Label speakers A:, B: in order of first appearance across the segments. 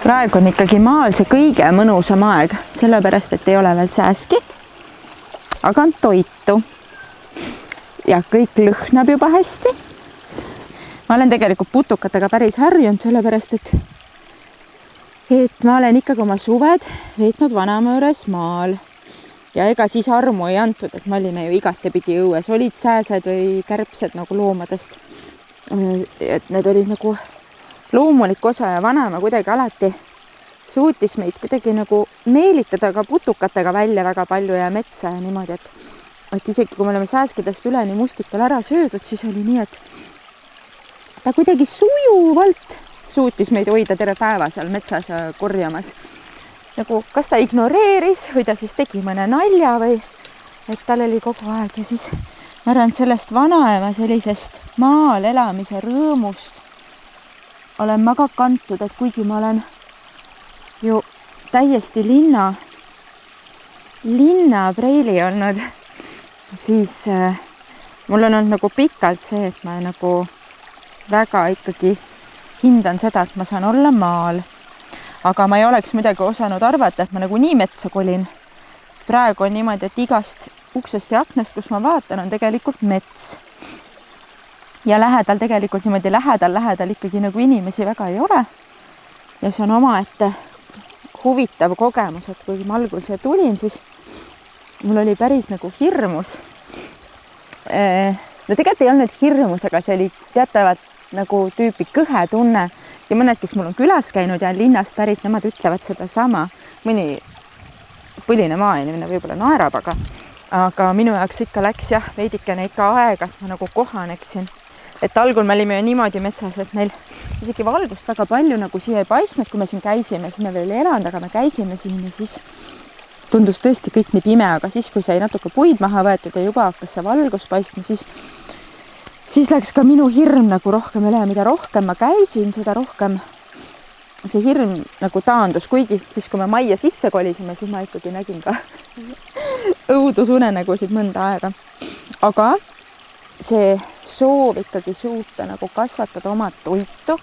A: praegu on ikkagi maal see kõige mõnusam aeg, sellepärast, et ei ole veel sääski, aga on toitu ja kõik lõhnab juba hästi. Ma olen tegelikult putukatega päris harjunud, sellepärast, et ma olen ikkagi oma suved veetnud vanaema juures maal ja ega siis armu ei antud, et me olime ju igatepidi õues, olid sääsed või kärbsed nagu loomadest. Et need olid nagu loomulik osa ja vanaema kuidagi alati suutis meid kuidagi nagu meelitada ka putukatega välja väga palju ja metsa ja niimoodi, et isegi kui me oleme sääskidest üleni mustikal ära söödud, siis oli nii, et ta kuidagi sujuvalt suutis meid hoida terve päeva seal metsas korjamas. Nagu kas ta ignoreeris või ta siis tegi mõne nalja või et tal oli kogu aeg ja siis ma arvan, sellest vanaema sellisest maal elamise rõõmust olen ma ka kantud, et kuigi ma olen ju täiesti linna preili olnud, siis mul on olnud nagu pikalt see, et ma nagu väga ikkagi hindan seda, et ma saan olla maal. Aga ma ei oleks midagi osanud arvata, et ma nagu nii metsa kolin. Praegu on niimoodi, et igast uksest ja aknast, kus ma vaatan, on tegelikult mets. Ja lähedal tegelikult niimoodi lähedal ikkagi nagu inimesi väga ei ole. Ja see on omaette huvitav kogemus, et kui ma algul siia tulin, siis mul oli päris nagu hirmus. No tegelikult ei olnud hirmus, aga see oli teatavat nagu tüüpi kõhe tunne ja mõned, kes mul on külas käinud ja linnast pärit, nemad ütlevad seda sama. Mõni põline maainimene võib-olla naerab, aga minu jaoks ikka läks jah, veidikene ikka aega, et ma nagu kohaneksin. Et algul me olime ju niimoodi metsas, et meil isegi valgust väga palju nagu siia ei paistnud, kui me siin käisime, siis me veel ei elanud, aga me käisime siin ja siis tundus tõesti kõik nii pime, aga siis, kui sai natuke puid maha võetud ja juba hakkas see valgus paistma, siis läks ka minu hirm nagu rohkem üle, mida rohkem ma käisin, seda rohkem see hirm nagu taandus, kuigi siis, kui me majja sisse kolisime, siis ma ikkagi nägin ka õudusunenägusid mõnda aega. Aga see soov ikkagi suuta nagu kasvatada oma toitu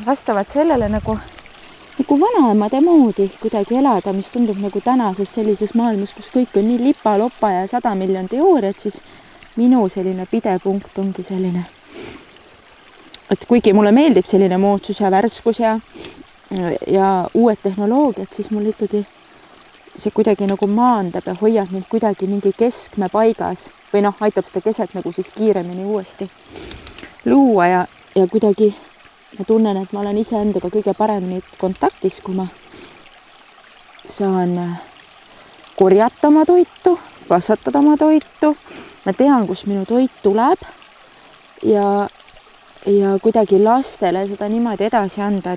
A: vastavalt sellele nagu vanaemade moodi kuidagi elada, mis tundub nagu tänases sellises maailmas, kus kõik on nii lipa, lopa ja 100 miljon teooriat, siis minu selline pidepunkt ongi selline, et kuigi mulle meeldib selline moodsus ja värskus ja uued tehnoloogiad, siis mul ikkagi see kuidagi nagu maandab ja hoiab mind kuidagi mingi keskme paigas või aitab seda keset nagu siis kiiremini uuesti luua ja kuidagi ma tunnen, et ma olen iseendaga kõige paremini kontaktis, kui ma saan korjata oma toitu, kasvatada oma toitu. Ma tean, kus minu toit tuleb ja kuidagi lastele seda niimoodi edasi anda,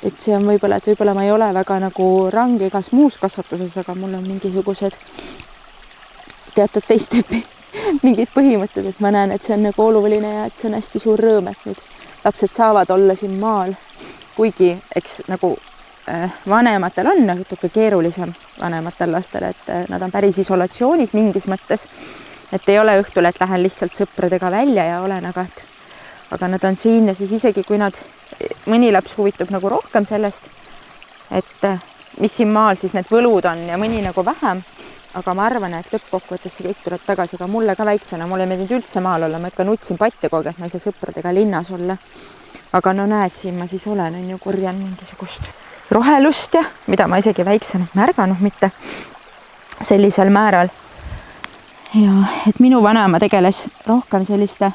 A: et see on võib-olla ma ei ole väga nagu range igas muus kasvatuses, aga mul on mingisugused teatud teist tüüpi mingid põhimõtted, et ma näen, et see on nagu oluline ja et see on hästi suur rõõm, et nüüd lapsed saavad olla siin maal, kuigi eks nagu vanematel on natuke keerulisem vanematel lastel, et nad on päris isolatsioonis mingis mõttes, et ei ole õhtul, et lähen lihtsalt sõpradega välja ja olen, aga nad on siin ja siis isegi kui mõni laps huvitub nagu rohkem sellest, et mis siin maal siis need võlud on ja mõni nagu vähem, aga ma arvan, et lõppkokkuvõttes see kõik tuleb tagasi, aga mulle ka väiksena, mulle meeldib üldse maal olla, ma ikka nutsin patte kogu, et ma ei saa sõpradega linnas olla. Aga no näed, siin ma siis olen, on ju, korjan mingisugust rohelust ja mida ma isegi väiksena märganud, mitte sellisel määral. Ja et minu vanaema tegeles rohkem selliste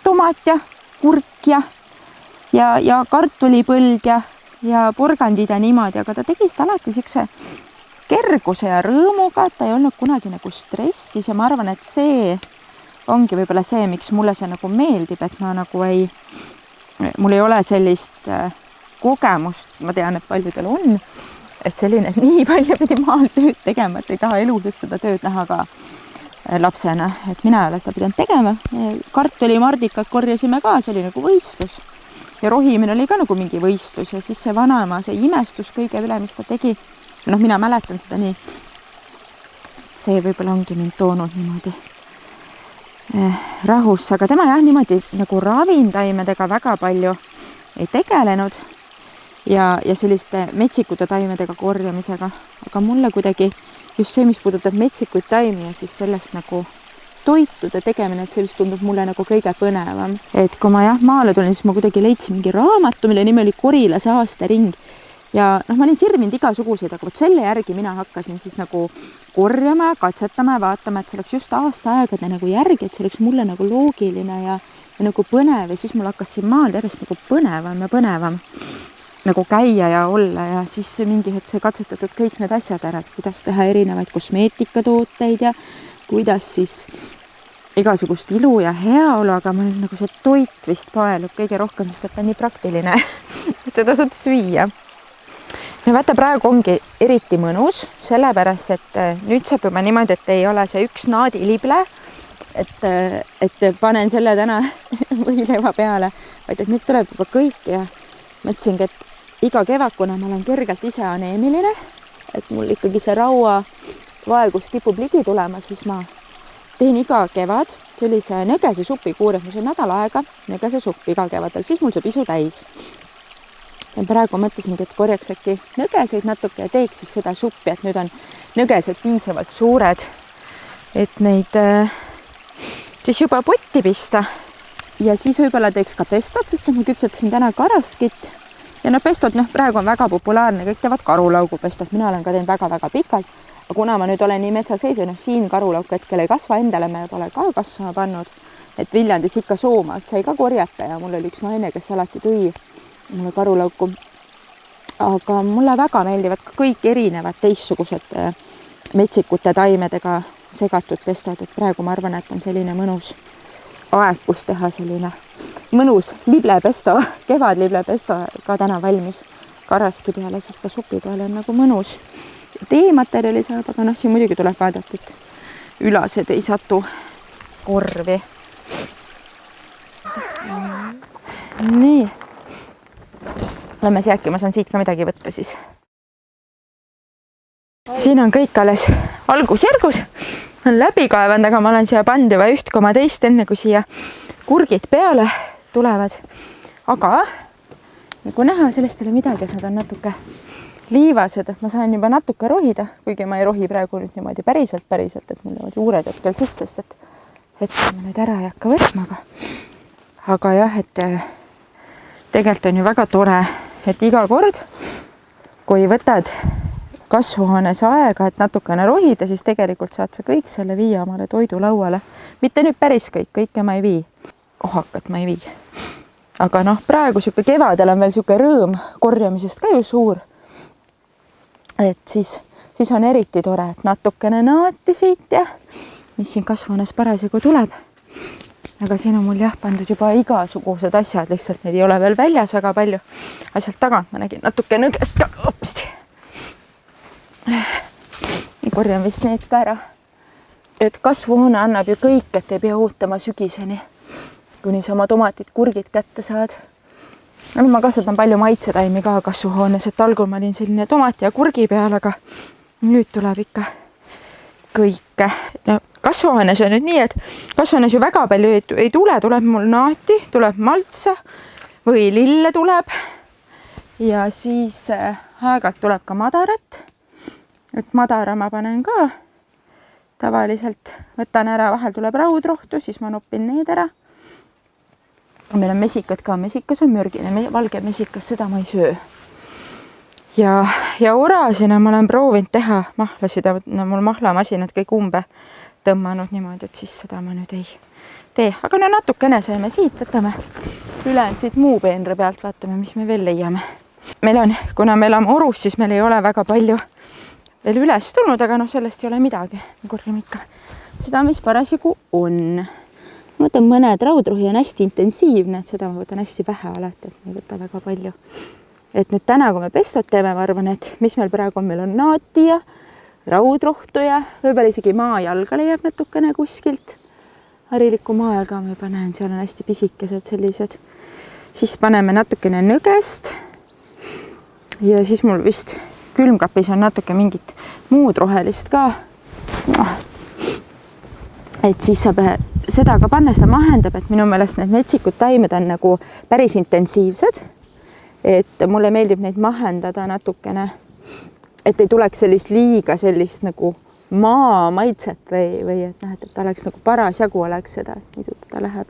A: tomat ja kurk ja kartulipõld ja porgandid ja niimoodi, aga ta tegi seda alati siukse kerguse ja rõõmuga, et ta ei olnud kunagi nagu stressis ja ma arvan, et see ongi võib-olla see, miks mulle see nagu meeldib, et ma nagu mul ei ole sellist kogemust, ma tean, et paljudel on, et selline nii palju pidi maal tööd tegema, et ei taha eluses seda tööd näha ka lapsena, et mina ei ole seda pidanud tegema. Kartulimardikad korjasime ka, see oli nagu võistlus ja rohimine oli ka nagu mingi võistlus ja siis see vanaema, see imestus kõige üle, mis ta tegi. Mina mäletan seda nii. See võib-olla ongi mind toonud niimoodi rahus, aga tema jah niimoodi nagu ravintaimedega väga palju ei tegelenud. ja selliste metsikute taimedega korjamisega. Aga mulle kuidagi just see, mis puudutab metsikuid taimi ja siis sellest nagu toitude tegemine, et see vist tundub mulle nagu kõige põnevam. Et kui ma maale tulin, siis ma kuidagi leidsin mingi raamatu, mille nimi oli Korilase aastaring. Ja ma olin sirvinud igasuguseid, aga võt selle järgi mina hakkasin siis nagu korjama, katsetama ja vaatama, et see oleks just aastaaegade nagu järgi, et see oleks mulle nagu loogiline ja nagu põnev ja siis mul hakkas siin maal järjest nagu põnevam ja põnevam nagu käia ja olla ja siis mingi hetk sai katsetatud kõik need asjad ära, et kuidas teha erinevaid kosmeetikatooteid ja kuidas siis igasugust ilu ja heaolu, aga mul nagu see toit vist paelub kõige rohkem, sest et on nii praktiline, et seda saab süüa. No vaata, praegu ongi eriti mõnus, sellepärast, et nüüd saab juba niimoodi, et ei ole see üks naadilible, et panen selle täna võileiva peale, vaid et nüüd tuleb juba kõik ja mõtlesingi, et iga kevad, kuna ma olen kergelt ise aneemiline, et mul ikkagi see rauavaegus kipub ligi tulema, siis ma teen iga kevad sellise nõgese supi kuur, et mul see nädal aega nõgese suppi iga kevadel, siis mul see pisu täis. Ja praegu mõtlesingi, et korjaks äkki nõgeseid natuke ja teeks siis seda suppi, et nüüd on nõgesed piisavalt suured, et neid siis juba potti pista. Ja siis võib-olla teeks ka pestot, sest ma küpsetasin täna karaskit. Ja pestot, praegu on väga populaarne, kõik teevad karulaugu pestot, mina olen ka teinud väga-väga pikalt. Aga kuna ma nüüd olen nii metsa sees ja siin karulauk hetkel ei kasva, endale me pole ka kasvama pannud, et Viljandis ikka Soomaalt sai ka korjata ja mul oli üks naine, kes alati tõi mulle karulauku. Aga mulle väga meeldivad ka kõik erinevad teistsugused metsikute taimedega segatud pestod, et praegu ma arvan, et on selline mõnus aeg, kus teha selline mõnus liblepesto, kevadliblepesto ka täna valmis karaski peale, sest ta supi peale on nagu mõnus. Teematerjali saab, aga siin muidugi tuleb vaadata, et ülased ei satu korvi. Nii. Lähme äkki, ma saan siit ka midagi võtta siis. Siin on kõik alles algusjärgus, on läbi kaevanud, aga ma olen siia pannud juba 1,2 enne, kui siia kurgid peale tulevad. Aga nagu näha, sellest ei ole midagi, et nad on natuke liivased, et ma saan juba natuke rohida, kuigi ma ei rohi praegu nüüd niimoodi päriselt, et mul jäävad juured hetkel sisse, sest et ma nüüd ära ei hakka võtma. Aga jah, et tegelikult on ju väga tore, et iga kord, kui võtad kasvuhoones aega, et natukene rohida, siis tegelikult saad sa kõik selle viia omale toidulauale. Mitte nüüd päris kõike ma ei vii. Ohakat ma ei vii. Aga praegu siuke kevadel on veel siuke rõõm korjamisest ka ju suur. Et siis on eriti tore, et natukene naati siit ja mis siin kasvuhoones parasjagu tuleb. Aga siin on mul pandud juba igasugused asjad, lihtsalt neid ei ole veel väljas väga palju. Aga sealt tagant ma nägin natuke nõgest ka. Opsti. Korjan vist need ka ära. Et kasvuhoone annab ju kõik, et ei pea ootama sügiseni, kuni sa oma tomatid, kurgid kätte saad. Ma kasvatan palju maitsetaimi ka kasvuhoones, et algul ma olin selline tomati ja kurgi peal, aga nüüd tuleb ikka kõike. Kasvuhoones on nüüd nii, et kasvuhoones ju väga palju ei tule, tuleb mul naati, tuleb maltse või lille tuleb ja siis aegalt tuleb ka madarat. Et madara ma panen ka tavaliselt, võtan ära, vahel tuleb raudrohtu, siis ma noppin need ära. Meil on mesikad ka, mesikas on mürgine, valge mesikas, seda ma ei söö. Ja orasina ma olen proovinud teha mahlasid, mul mahlamasinad kõik umbe tõmmanud niimoodi, et siis seda ma nüüd ei tee. Aga natukene saime siit, võtame ülejäänud siit muu peenre pealt, vaatame, mis me veel leiame. Meil on, kuna me elame Orus, siis meil ei ole väga palju veel üles tulnud, aga sellest ei ole midagi. Me korjame ikka seda, mis parasjagu on. Ma võtan mõned raudrohi on hästi intensiivne, et seda ma võtan hästi vähe alati, et ma ei võta väga palju. Et nüüd täna, kui me pestot teeme, ma arvan, et mis meil praegu on, meil on naati ja raudrohtu ja võib-olla isegi maajalga leiab natukene kuskilt. Harilikku maajalga ma juba näen, seal on hästi pisikesed sellised. Siis paneme natukene nõgest ja siis mul vist külmkapis on natuke mingit muud rohelist ka. Et siis saab seda ka panna, seda mahendab, et minu meelest need metsikud taimed on nagu päris intensiivsed. et mulle meeldib neid mahendada natukene, et ei tuleks liiga sellist nagu maa maitset või et noh, et ta oleks nagu parasjagu oleks seda, et muidu ta läheb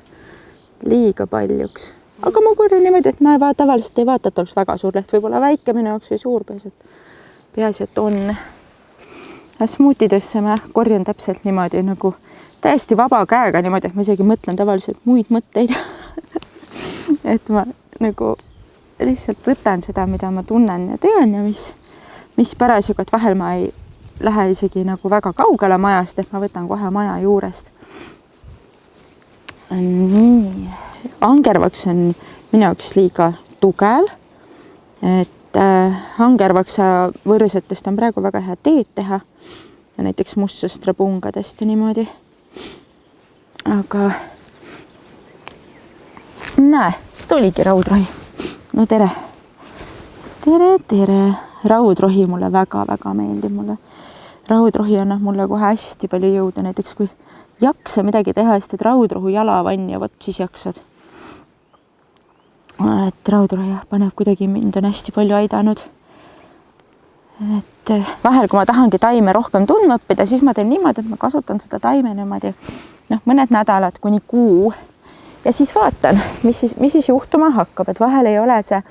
A: liiga paljuks. Aga ma korjan niimoodi, et ma tavaliselt ei vaata, et oleks väga suur leht, võib-olla väike minu jaoks või suur, peaasi, et on. Smuutidesse ma korjan täpselt niimoodi nagu täiesti vaba käega niimoodi, et ma isegi mõtlen tavaliselt muid mõtteid. Et ma nagu lihtsalt võtan seda, mida ma tunnen ja tean ja mis parasjagu, et vahel ma ei lähe isegi nagu väga kaugele majast, et ma võtan kohe maja juurest. Nii. Angervaks on minu jaoks liiga tugev, et angervaksa võrsetest on praegu väga hea teed teha ja näiteks mustsõstrapungadest ja niimoodi. Aga näe, tuligi raudrohi. No tere. Tere. Raudrohi mulle väga-väga meeldib mulle. Raudrohi annab mulle kohe hästi palju jõuda, näiteks kui jaksa midagi teha, siis teed raudrohu jalavann ja võt siis jaksad. Et raudrohi paneb kuidagi mind on hästi palju aidanud. Et vahel, kui ma tahangi taime rohkem tundma õppida, siis ma teen niimoodi, et ma kasutan seda taime niimoodi mõned nädalad kuni kuu ja siis vaatan, mis siis juhtuma hakkab, et vahel ei ole see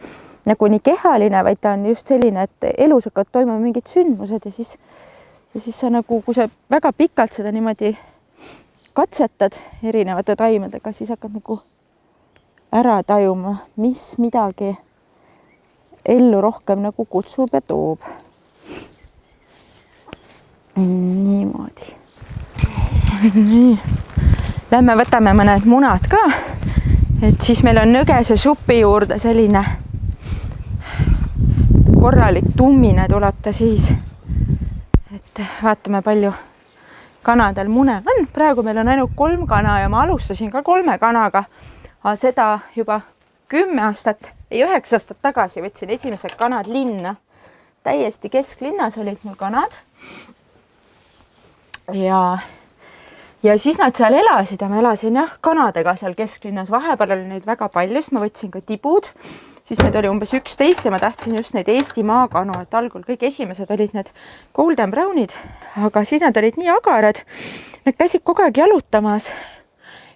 A: nagu nii kehaline, vaid ta on just selline, et elus hakkavad toimuma mingid sündmused ja siis sa nagu, kui sa väga pikalt seda niimoodi katsetad erinevate taimedega, siis hakkad nagu ära tajuma, mis midagi ellu rohkem nagu kutsub ja toob. Niimoodi. Nii. Lähme võtame mõned munad ka, et siis meil on nõgese supi juurde selline korralik tummine tuleb ta siis. Et vaatame, palju kanadel mune on. Praegu meil on ainult 3 kana ja ma alustasin ka 3 kanaga. Aga seda juba 10 aastat, 9 aastat tagasi võtsin esimesed kanad linna. Täiesti kesklinnas olid mul kanad. Ja siis nad seal elasid ja ma elasin kanadega seal kesklinnas. Vahepeal oli neid väga palju, siis ma võtsin ka tibud. Siis need oli umbes 11 ja ma tahtsin just neid Eesti maakanu, et algul kõik esimesed olid need golden brownid, aga siis nad olid nii agarad. Nad käisid kogu aeg jalutamas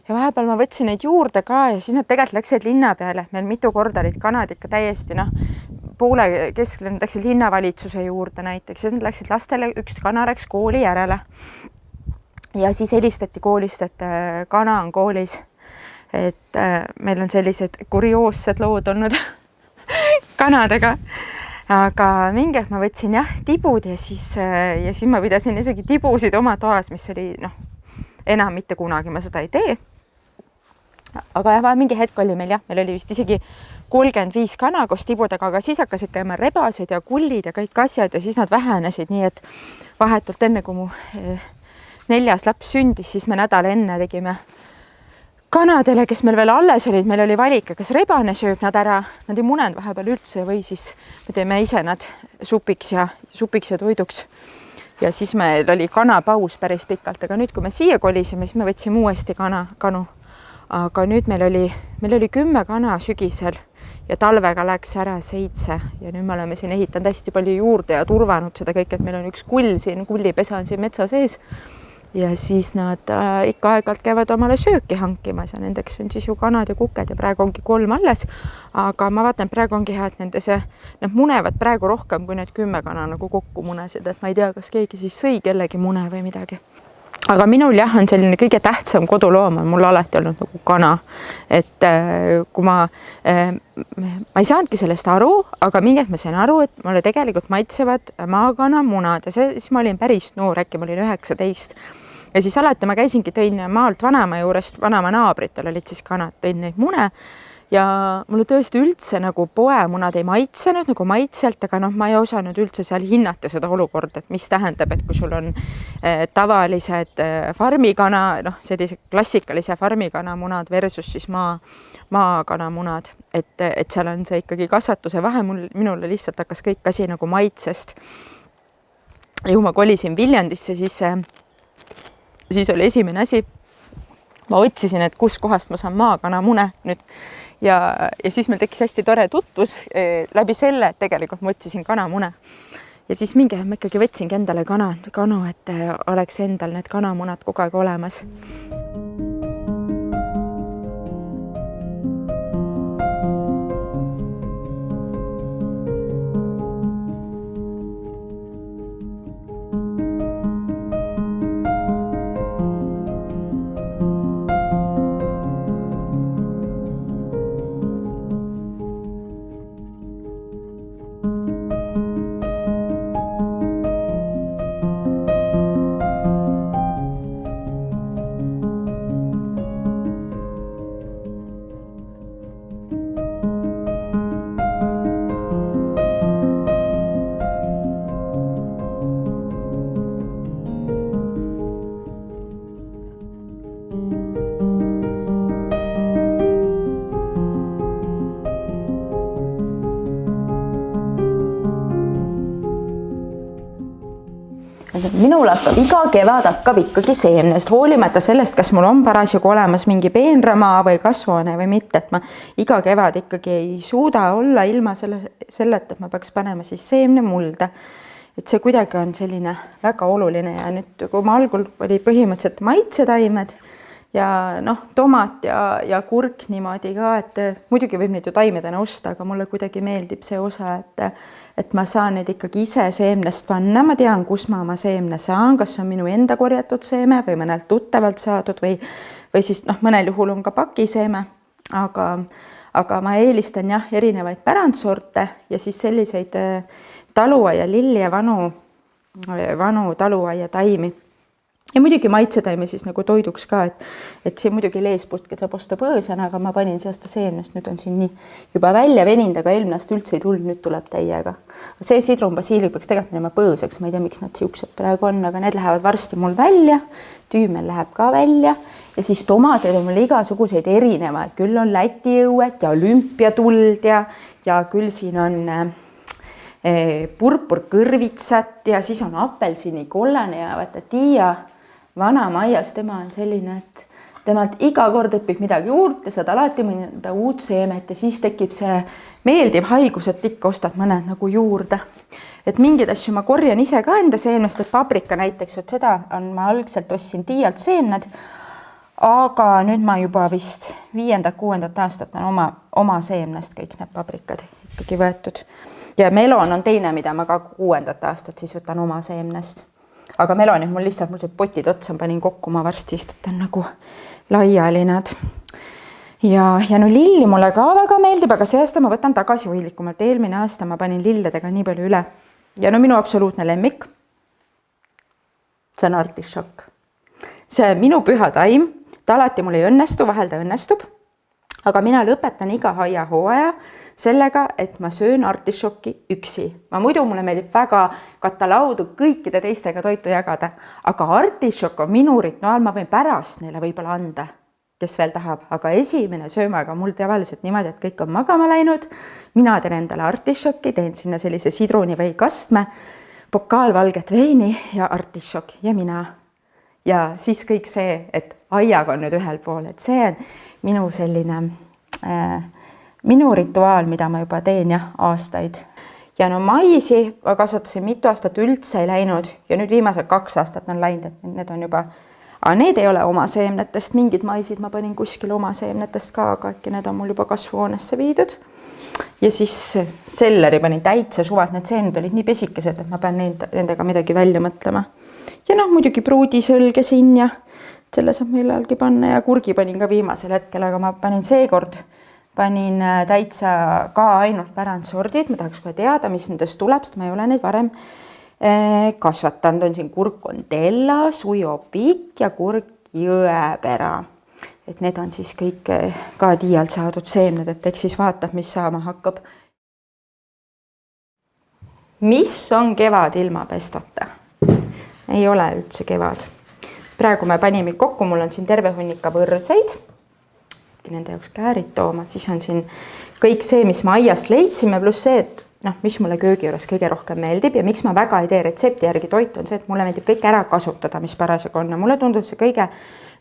A: ja vahepeal ma võtsin neid juurde ka ja siis nad tegelikult läksid linna peale. Meil mitu korda olid kanad ikka täiesti poole kesklinna, läksid linnavalitsuse juurde näiteks ja nad läksid lastele, üks kana läks kooli järele. Ja siis helistati koolist, et kana on koolis. Et meil on sellised kurioossed lood olnud kanadega. Aga mingi ma võtsin tibud ja siis ma pidasin isegi tibusid oma toas, mis oli enam mitte kunagi ma seda ei tee. Aga mingi hetk oli meil meil oli vist isegi 35 kana koos tibudega, aga siis hakkasid käima rebased ja kullid ja kõik asjad ja siis nad vähenesid, nii et vahetult enne, kui mu 4. laps sündis, siis me nädal enne tegime kanadele, kes meil veel alles olid, meil oli valik, kas rebane sööb nad ära, nad ei munenud vahepeal üldse või siis me teeme ise nad supiks ja toiduks. Ja siis meil oli kanapaus päris pikalt, aga nüüd, kui me siia kolisime, siis me võtsime uuesti kanu. Aga nüüd meil oli 10 kana sügisel ja talvega läks ära 7 ja nüüd me oleme siin ehitanud hästi palju juurde ja turvanud seda kõik, et meil on üks kull siin, kullipesa on siin metsa sees. Ja siis nad ikka aeg-ajalt käivad omale sööki hankimas ja nendeks on siis ju kanad ja kuked ja praegu ongi 3 alles. Aga ma vaatan, praegu ongi hea, et nad munevad praegu rohkem kui need 10 kana nagu kokku munesid, et ma ei tea, kas keegi siis sõi kellegi mune või midagi. Aga minul on selline kõige tähtsam koduloom on mul alati olnud nagu kana. Et kui ma ei saanudki sellest aru, aga mingit ma sain aru, et mulle tegelikult maitsevad maakana munad ja siis ma olin päris noor, äkki ma olin 19. Ja siis alati ma käisingi, tõin maalt vanaema juurest, vanaema naabritel olid siis kanad, tõin neid mune. Ja mulle tõesti üldse nagu poemunad ei maitsenud nagu maitselt, aga ma ei osanud üldse seal hinnata seda olukorda, et mis tähendab, et kui sul on tavalised farmikana, sellise klassikalise farmikana munad versus siis maakana munad, et seal on see ikkagi kasvatuse vahe, minule lihtsalt hakkas kõik asi nagu maitsest. Ja kui ma kolisin Viljandisse, siis oli esimene asi, ma otsisin, et kus kohast ma saan maakanamune nüüd ja siis meil tekkis hästi tore tutvus läbi selle, et tegelikult ma otsisin kanamune. Ja siis mingi aeg ma ikkagi võtsingi endale kanu, et oleks endal need kanamunad kogu aeg olemas. Minul iga kevad hakkab ikkagi seemnest, hoolimata sellest, kas mul on parasjagu olemas mingi peenramaa või kasvuhoone või mitte, et ma iga kevad ikkagi ei suuda olla ilma selleta, et ma peaks panema siis seemne mulda. Et see kuidagi on selline väga oluline ja nüüd, kui ma algul oli põhimõtteliselt maitsetaimed ja tomat ja kurk niimoodi ka, et muidugi võib neid ju taimedena osta, aga mulle kuidagi meeldib see osa, et ma saan neid ikkagi ise seemnest panna, ma tean, kus ma oma seemne saan, kas on minu enda korjatud seeme või mõnelt tuttavalt saadud või siis mõnel juhul on ka pakiseeme, aga ma eelistan jah erinevaid pärandsorte ja siis selliseid taluaia lilli ja vanu taluaia taimi. Ja muidugi maitsetaimi siis nagu toiduks ka, et see muidugi leesputke saab osta põõsana, aga ma panin see aasta seemnest, nüüd on siin nii juba välja veninud, aga eelmast üldse ei tulnud, nüüd tuleb täiega. See sidrunbasiilik peaks tegelikult minema põõsaks, ma ei tea, miks nad siuksed praegu on, aga need lähevad varsti mul välja, tüümel läheb ka välja ja siis tomateid on mul igasuguseid erinevaid, küll on Läti õuet ja olümpiatuld ja küll siin on purpurkõrvitsat ja siis on apelsini kollane ja vaata Tiia vana maias, tema on selline, et temalt iga kord õpib midagi juurde ja saad alati mõnda uut seemet ja siis tekib see meeldiv haigus, et ikka ostad mõned nagu juurde. Et mingeid asju ma korjan ise ka enda seemnest, et paprika näiteks, et seda on, ma algselt ostsin Tiialt seemned, aga nüüd ma juba vist 5.–6. aastat on oma seemnest kõik need paprikad ikkagi võetud. Ja melon on teine, mida ma ka 6. aastat siis võtan oma seemnest. Aga melonid mul lihtsalt, mul see potid otsa panin kokku, ma varsti istutan nagu laiali nad. Ja lilli mulle ka väga meeldib, aga see aasta ma võtan tagasihoidlikumalt. Eelmine aasta ma panin lilledega nii palju üle. Ja minu absoluutne lemmik, see on artišokk. See on minu püha taim, ta alati mul ei õnnestu, vahel ta õnnestub. Aga mina lõpetan iga aiahooaja sellega, et ma söön artišokki üksi. Muidu mulle meeldib väga katalaudu kõikide teistega toitu jagada, aga artišokk on minu rituaal, ma võin pärast neile võib-olla anda, kes veel tahab, aga esimene söömaga mul tavaliselt niimoodi, et kõik on magama läinud, mina teen endale artišokki, teen sinna sellise sidruni või kastme, pokaal valget veini ja artišokk ja mina. Ja siis kõik see, et aiaga on nüüd ühel pool, et see on minu selline, minu rituaal, mida ma juba teen aastaid. Ja maisi kasvatasin mitu aastat üldse ei läinud ja nüüd viimased 2 aastat on läinud, et need on juba, aga need ei ole oma seemnetest, mingid maisid ma panin kuskil oma seemnetest ka, aga äkki need on mul juba kasvuhoonesse viidud. Ja siis selleri panin täitsa suvalt, need seemned olid nii pesikesed, et ma pean nendega midagi välja mõtlema. Ja muidugi pruudisõlge siin ja selle saab millalgi panna ja kurgi panin ka viimasel hetkel, aga ma panin seekord, täitsa ka ainult pärandsordid, ma tahaks kohe teada, mis nendest tuleb, sest ma ei ole neid varem kasvatanud. On siin kurk Contella, sujopikk ja kurk Jõepera. Et need on siis kõik ka Tiialt saadud seemned, et eks siis vaatab, mis saama hakkab. Mis on kevad ilma pestota? Ei ole üldse kevad. Praegu me panime kokku, mul on siin terve hunnika võrseid, nende jaoks käärid tooma, siis on siin kõik see, mis ma aiast leidsime, pluss see, et mis mulle köögi juures kõige rohkem meeldib ja miks ma väga ei tee retsepti järgi toitu, on see, et mulle meeldib kõik ära kasutada, mis parasjagu on. Mulle tundub see kõige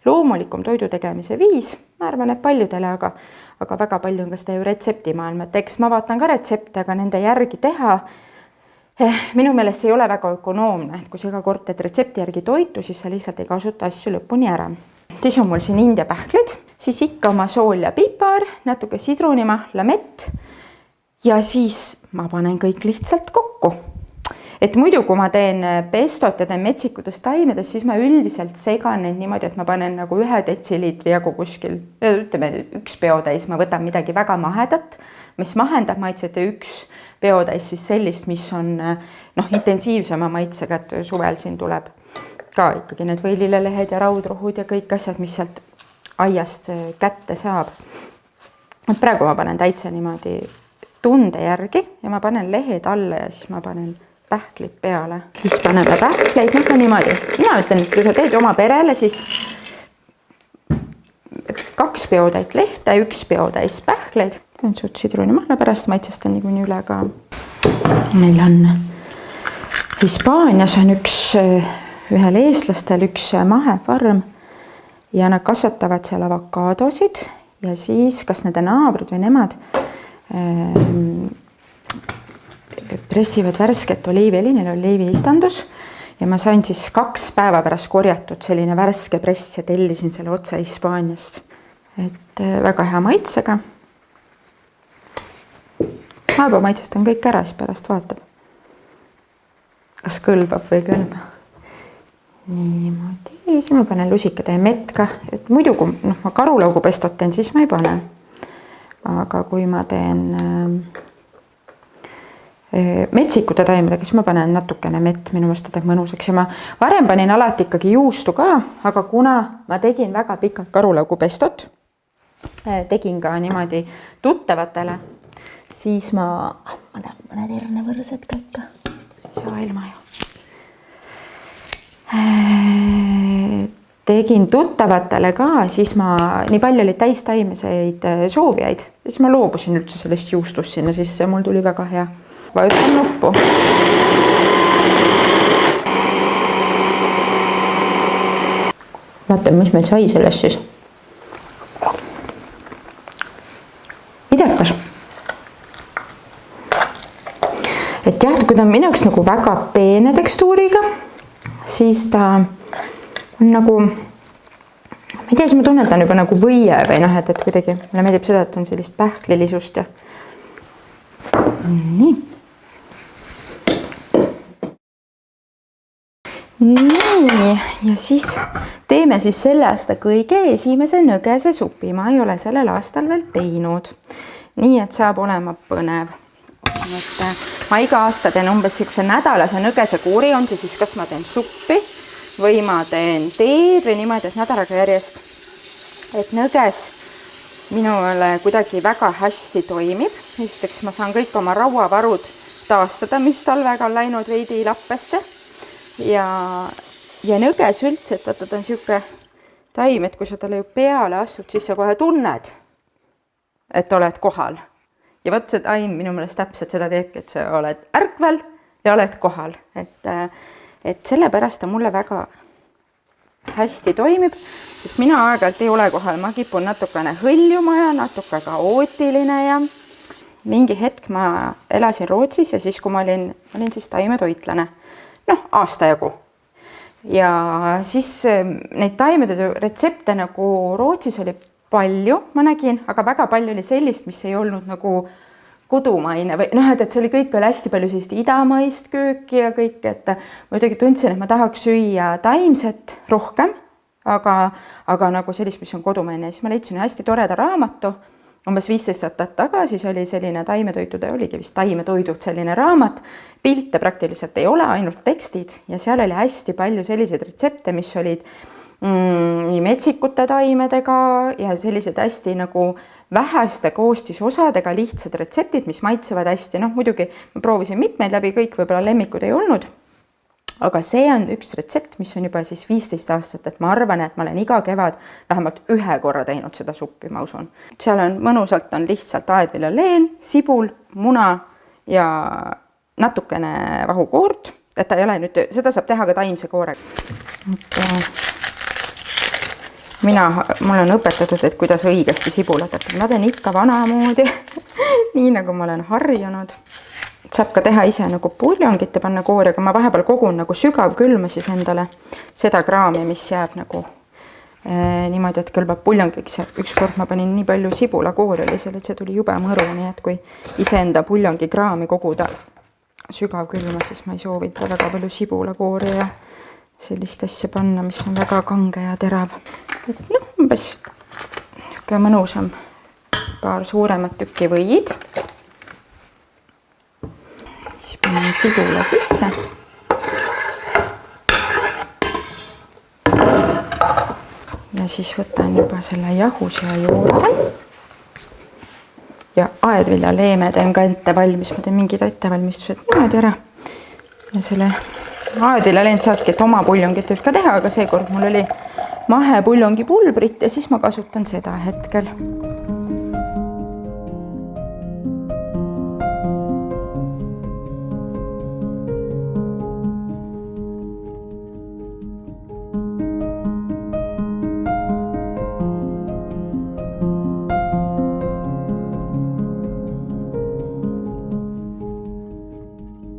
A: loomulikum toidu tegemise viis, ma arvan, et paljudele, aga väga palju on ka seda ju retseptimaailma, et eks ma vaatan ka retsepte, aga nende järgi teha. Minu meelest see ei ole väga ökonoomne, et kui sa iga kord teed retsepti järgi toitu, siis sa lihtsalt ei kasuta asju lõpuni ära. Siis on mul siin India pähklid, siis ikka oma sool ja pipar, natuke sidrunimahla, mett ja siis ma panen kõik lihtsalt kokku. Et muidu, kui ma teen pestot ja teen metsikutest taimedes, siis ma üldiselt segan neid niimoodi, et ma panen nagu 1 detsiliitri jagu kuskil, ütleme 1 peotäis, ma võtan midagi väga mahedat, mis mahendab maitset ja 1 peotäis siis sellist, mis on intensiivsema maitsega, et suvel siin tuleb ka ikkagi need võililelehed ja raudrohud ja kõik asjad, mis sealt aiast kätte saab. Et praegu ma panen täitsa niimoodi tunde järgi ja ma panen lehed alla ja siis ma panen pähklid peale. Siis paneme pähkleid niimoodi. Mina ütlen, et kui sa teed oma perele, siis 2 peotäit lehte, 1 peotäis pähkleid. Suht sidrunimahla pärast maitsestan niikuinii üle ka. Meil on Hispaanias on ühel eestlastel üks mahefarm ja nad kasvatavad seal avokaadosid ja siis kas nende naabrid või nemad pressivad värsket oliiviõli, neil oliiviistandus ja ma sain siis 2 päeva pärast korjatud selline värske press ja tellisin selle otse Hispaaniast. Et väga hea maitsega. Ma juba maitsestan kõik ära, siis pärast vaatab, kas kõlbab või kõlba. Niimoodi, siis ma panen lusikad ja mett ka, et muidu kui ma karulaugu pestot teen, siis ma ei pane. Aga kui ma teen metsikute taimedega, siis ma panen natukene mett, minu meelest teeb mõnusaks ja ma varem panin alati ikkagi juustu ka, aga kuna ma tegin väga pikalt karulaugu pestot, tegin ka niimoodi tuttavatele, siis ma mõned hernevõrsed ka ikka, siis ei saa ilma ju. Tegin tuttavatele ka, siis ma nii palju oli täistaimeseid soovijaid, siis ma loobusin üldse sellest juustust sinna sisse, mul tuli väga hea. Vajutan nuppu. Vaatame, mis meil sai sellest siis. Idekas. Et jah, kui ta on minu jaoks nagu väga peene tekstuuriga, siis ta on nagu, ma ei tea, siis ma tunnen, et ta on juba nagu võie või et kuidagi, mulle meeldib seda, et on sellist pähklilisust ja nii. Nii, ja siis teeme siis selle aasta kõige esimese nõgese supi. Ma ei ole sellel aastal veel teinud. Nii, et saab olema põnev. Ma iga aasta teen umbes nädalase nõgese kuuri, on see siis kas ma teen suppi või ma teen teed või niimoodi, et nädalaga järjest. Et nõges minule kuidagi väga hästi toimib. Esiteks ma saan kõik oma rauavarud taastada, mis talvega on läinud veidi lappesse. Ja nõges üldse, et ta on siuke taim, et kui sa talle ju peale astud, siis sa kohe tunned, et oled kohal. Ja võt see taim minu meelest täpselt seda teebki, et sa oled ärkvel ja oled kohal. Et sellepärast ta mulle väga hästi toimib, sest mina aeg-ajalt ei ole kohal. Ma kipun natukene hõljuma ja natuke kaootiline ja mingi hetk ma elasin Rootsis ja siis, kui ma olin siis taimetoitlane, aasta jagu. Ja siis neid taimede retsepte nagu Rootsis oli palju, ma nägin, aga väga palju oli sellist, mis ei olnud nagu kodumaine või et see oli kõik oli hästi palju sellist idamaist kööki ja kõik, et ma muidugi tundsin, et ma tahaks süüa taimset rohkem, aga nagu sellist, mis on kodumaine. Siis ma leidsin hästi toreda raamatu, umbes 15 aastat tagasi oli selline taimetoitude, oligi vist taimetoidud selline raamat, pilte praktiliselt ei ole, ainult tekstid ja seal oli hästi palju selliseid retsepte, mis olid nii metsikute taimedega ja sellised hästi nagu väheste koostisosadega lihtsad retseptid, mis maitsevad hästi. Muidugi ma proovisin mitmeid läbi, kõik võib-olla lemmikud ei olnud, aga see on üks retsept, mis on juba siis 15 aastat, et ma arvan, et ma olen iga kevad vähemalt 1 korra teinud seda suppi, ma usun. Seal on mõnusalt on lihtsalt aedviljaleen, sibul, muna ja natukene vahukoort, et ta ei ole nüüd, seda saab teha ka taimse koorega. Mul on õpetatud, et kuidas õigesti sibulat hakkab. Ma teen ikka vanamoodi, nii nagu ma olen harjunud. Saab ka teha ise nagu puljongit ja panna koori, aga ma vahepeal kogun nagu sügavkülma siis endale seda kraami, mis jääb nagu niimoodi, et kõlbab puljongiks. Ükskord ma panin nii palju sibulakoori oli seal, et see tuli jube mõru, nii et kui iseenda puljongi kraami koguda sügavkülma, siis ma ei soovita väga palju sibulakoori ja sellist asja panna, mis on väga kange ja terav. Et umbes mõnusam paar suuremat tükki võid. Siis panen sibula sisse. Ja siis võtan juba selle jahu siia juurde. Ja aedviljaleeme teen ka ette valmis. Ma teen mingid ettevalmistused niimoodi ära. Ja selle aedviljaleent saadki, et oma puljongit võib ka teha, aga seekord mul oli mahepuljongi pulbrit ja siis ma kasutan seda hetkel.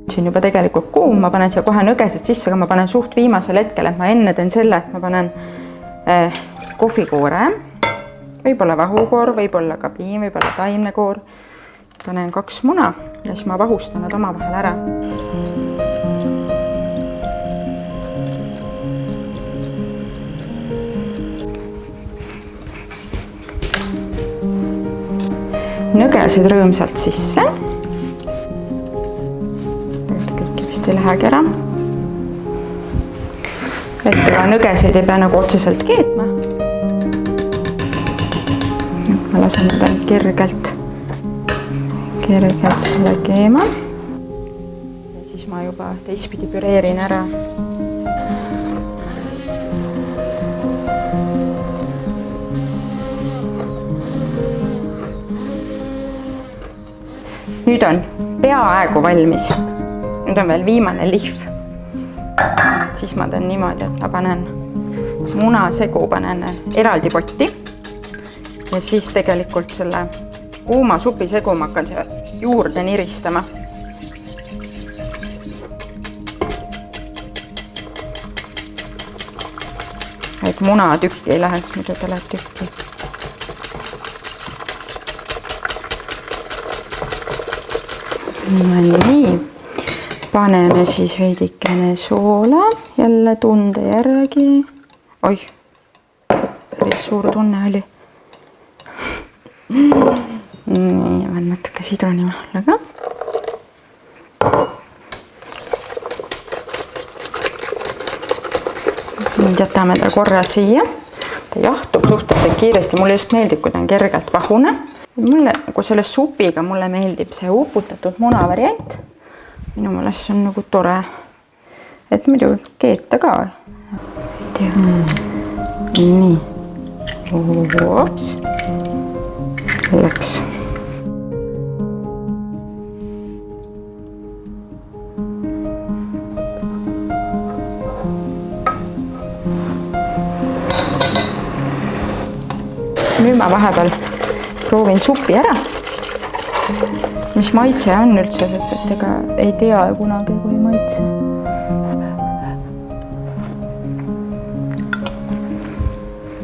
A: Siin juba tegelikult kuum, ma panen siia kohe nõgesed sisse, aga ma panen suht viimasel hetkel, et ma enne teen selle, et ma panen kohvikoore, võib-olla vahukoor, võib-olla ka piim, võib-olla taimnekoor. Panen 2 muna ja siis ma vahustan nad omavahel ära. Nõgesed rõõmsalt sisse. Ei lähegi ära. Et nõgeseid ei pea nagu otseselt keetma. Ma lasen need kergelt selle keema. Ja siis ma juba teistpidi püreerin ära. Nüüd on peaaegu valmis. Nüüd on veel viimane lihv. Siis ma teen niimoodi, et ma panen munasegu, panen eraldi potti ja siis tegelikult selle kuuma supisegu ma hakkan siia juurde niristama. Et muna tükki ei läheks, muidu ta läheb tükki. Nii. Paneme siis veidikene soola, jälle tunde järgi. Oih, päris suur tunne oli. Nii, võin natuke sidronimahla ka. Nüüd jätame ta korra siia. Ta jahtub suhteliselt kiiresti. Mulle just meeldib, kui ta on kergelt vahune. Mulle, kui selle supiga mulle meeldib see uputatud muna variant. Minu meelest see on nagu tore, et muidu keeta ka. Nii. Ops. Läks. Nüüd ma vahepeal proovin supi ära. Mis maitse on üldse, sest et ega ei tea kunagi, kui maitse.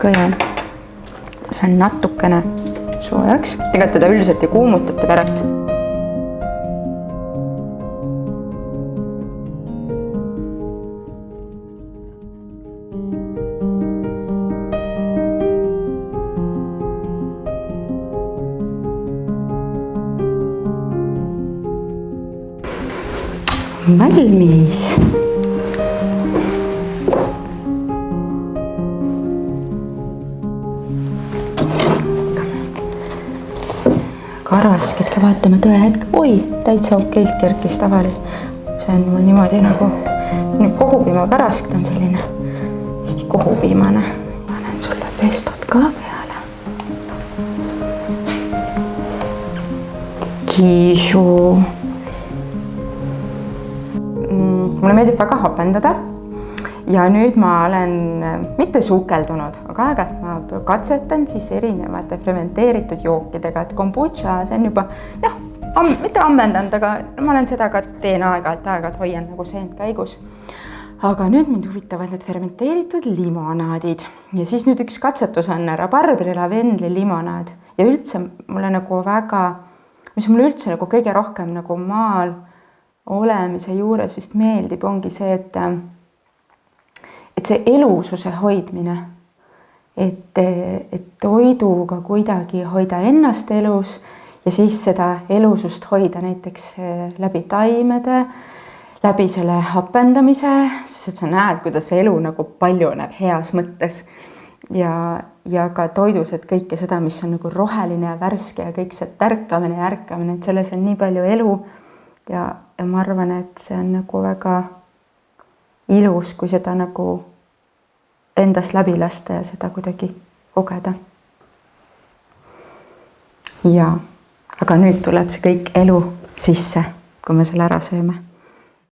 A: Kõjan. See on natukene soojaks. Tegelikult teda üldiselt ei kuumutate pärast. Valmis. Karasketki vaatame tõe hetk. Oi, täitsa okeilt kerkis tavali. See on mul niimoodi nagu kohupiima karask, ta on selline hästi kohupiimane. Panen sulle pestot ka peale. Kiisu. Mulle meeldib väga hapendada ja nüüd ma olen mitte sukeldunud, aga aeg-ajalt ma katsetan siis erinevate fermenteeritud jookidega, et kombutša, see on juba mitte ammendanud, aga ma olen seda ka teen aeg-ajalt hoian nagu seent käigus. Aga nüüd mind huvitavad need fermenteeritud limonaadid ja siis nüüd üks katsetus on rabarbri lavendli limonaad ja üldse mulle nagu mis mulle üldse nagu kõige rohkem nagu maal olemise juures vist meeldib, ongi see, et see elususe hoidmine, et toiduga kuidagi hoida ennast elus ja siis seda elusust hoida näiteks läbi taimede, läbi selle hapendamise, sest sa näed, kuidas elu nagu paljuneb heas mõttes ja ka toidus, et kõike seda, mis on nagu roheline ja värske ja kõik see tärkamine ja ärkamine, et selles on nii palju elu ja ma arvan, et see on nagu väga ilus, kui seda nagu endast läbi lasta ja seda kuidagi kogeda. Ja, aga nüüd tuleb see kõik elu sisse, kui me selle ära sööme.